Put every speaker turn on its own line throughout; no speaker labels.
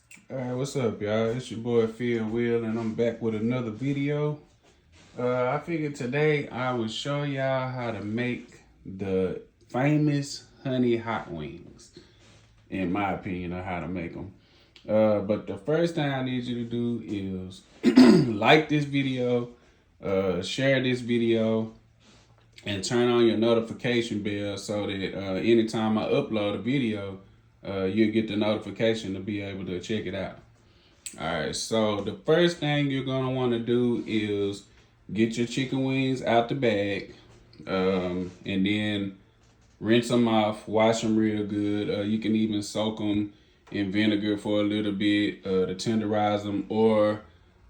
Alright, what's up, y'all? It's your boy Phil Will, and I'm back with another video. I figured today I would show y'all how to make the famous honey hot wings, in my opinion, on how to make them. But the first thing I need you to do is like this video, share this video, and turn on your notification bell so that anytime I upload a video, you'll get the notification to be able to check it out. All right, so the first thing you're gonna want to do is get your chicken wings out the bag, and then rinse them off, wash them real good. You can even soak them in vinegar for a little bit to tenderize them, or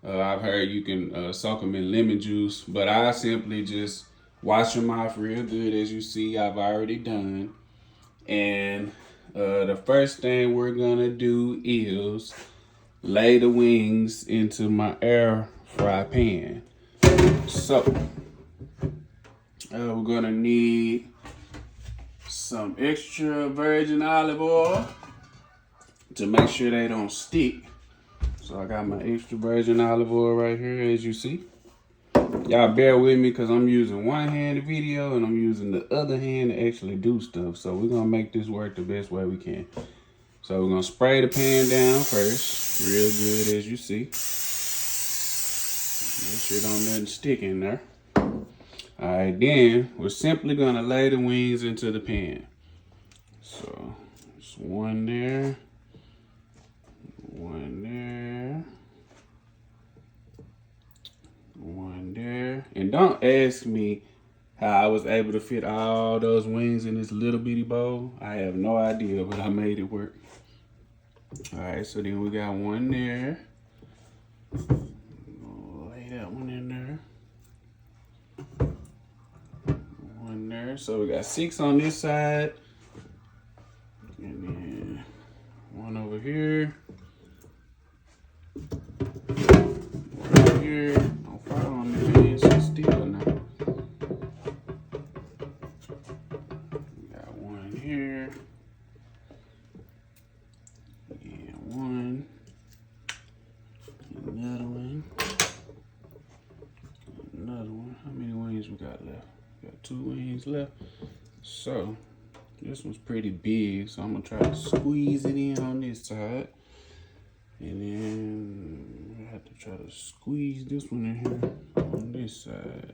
I've heard you can soak them in lemon juice, but I simply just wash them off real good, as you see I've already done. And the first thing we're gonna do is lay the wings into my air fry pan. So we're gonna need some extra virgin olive oil to make sure they don't stick. So I got my extra virgin olive oil right here, as you see. Y'all bear with me because I'm using one hand to video and I'm using the other hand to actually do stuff. So we're gonna make this work the best way we can. So we're gonna spray the pan down first, real good, as you see. Make sure don't nothing stick in there. All right, then we're simply gonna lay the wings into the pan. So just one there, one there, one there. And don't ask me how I was able to fit all those wings in this little bitty bowl. I have no idea, but I made it work. All right, so then we got one there. Lay that one in there. One there. So we got 6 on this side. And then one over here. One over here. Don't fall on the hand, so still now. We got one here. And one. Another one. Another one. How many wings we got left? We got 2 wings left. So this one's pretty big, so I'm gonna try to squeeze it in on this side. And then I have to try to squeeze this one in here on this side.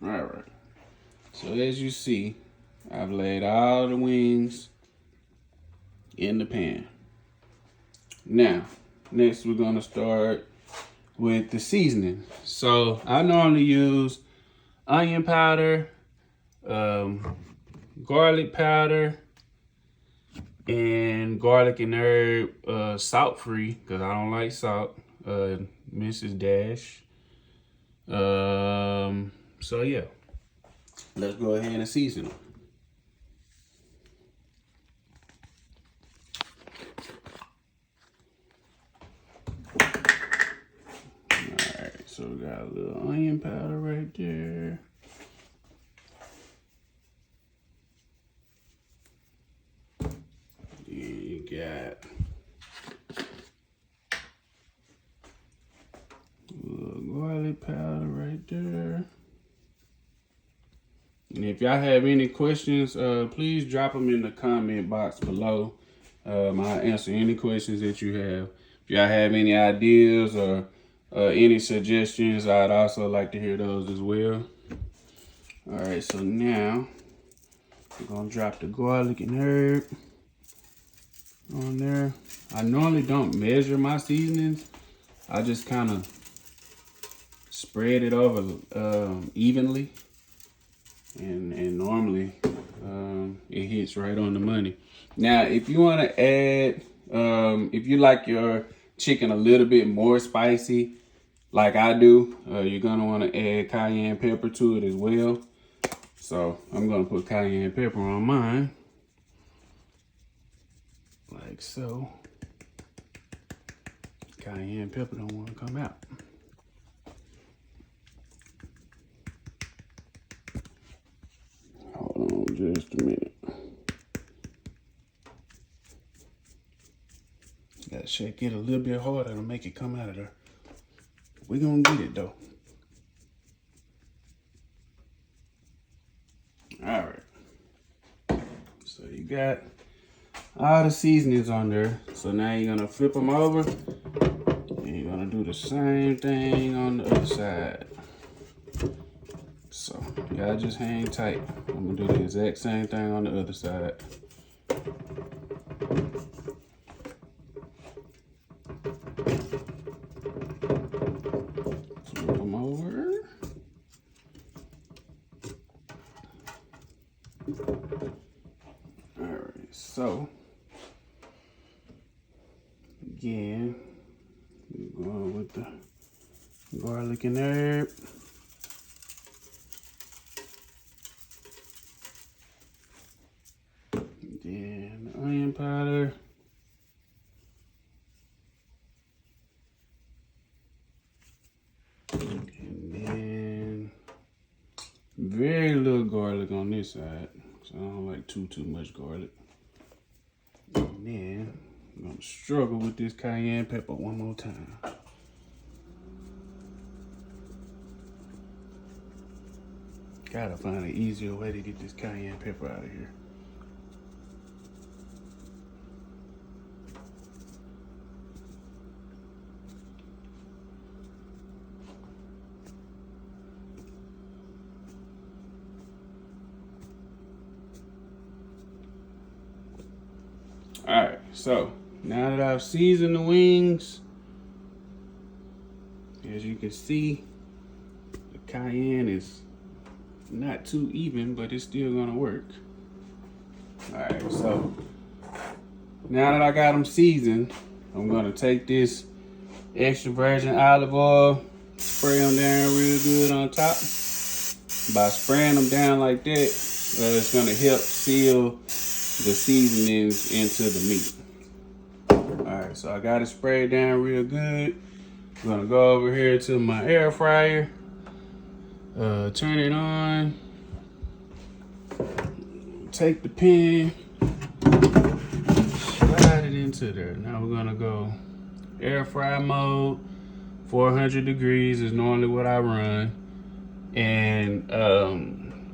All right. So as you see, I've laid all the wings in the pan. Now, next we're gonna start with the seasoning. So I normally use onion powder, garlic powder, and garlic and herb, salt free, because I don't like salt, Mrs. Dash. So yeah, let's go ahead and season them. Alright, so we got a little onion powder right there. You got a little garlic powder right there. And if y'all have any questions, please drop them in the comment box below. I'll answer any questions that you have. If y'all have any ideas or any suggestions, I'd also like to hear those as well. All right, so now we're gonna drop the garlic and herb on there. I normally don't measure my seasonings. I just kind of spread it over evenly, and normally it hits right on the money. Now, if you want to add, if you like your chicken a little bit more spicy, like I do, you're gonna want to add cayenne pepper to it as well. So I'm gonna put cayenne pepper on mine, like so. Cayenne pepper don't want to come out. Hold on just a minute. Gotta shake it a little bit harder to make it come out of there. We're gonna get it though. All right. So you got all the seasonings on there. So now you're gonna flip them over and you're gonna do the same thing on the other side. So y'all just hang tight. I'm gonna do the exact same thing on the other side. Flip them over. All right, so again, we're going with the garlic and herb. Then the onion powder. And then very little garlic on this side. So I don't like too much garlic. And then I'm gonna struggle with this cayenne pepper one more time. Gotta find an easier way to get this cayenne pepper out of here. All right, so now that I've seasoned the wings, as you can see, the cayenne is not too even, but it's still gonna work. All right, so now that I got them seasoned, I'm gonna take this extra virgin olive oil, spray them down real good on top. By spraying them down like that, it's gonna help seal the seasonings into the meat. All right, so I got it sprayed down real good. I'm gonna go over here to my air fryer, turn it on, take the pan, slide it into there. Now we're gonna go air fry mode, 400 degrees is normally what I run. And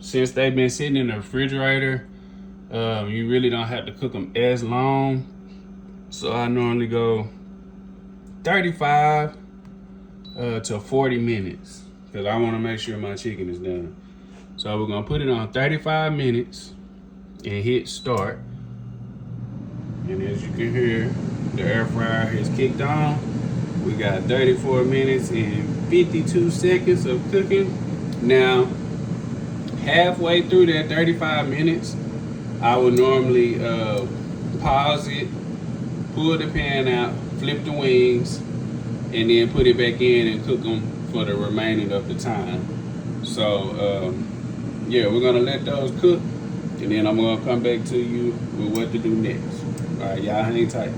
since they've been sitting in the refrigerator, you really don't have to cook them as long. So I normally go 35 to 40 minutes because I want to make sure my chicken is done. So we're gonna put it on 35 minutes and hit start. And as you can hear, the air fryer has kicked on. We got 34 minutes and 52 seconds of cooking. Now, halfway through that 35 minutes, I would normally pause it, pull the pan out, flip the wings, and then put it back in and cook them for the remaining of the time. So, yeah, we're gonna let those cook, and then I'm gonna come back to you with what to do next. All right, y'all hang tight.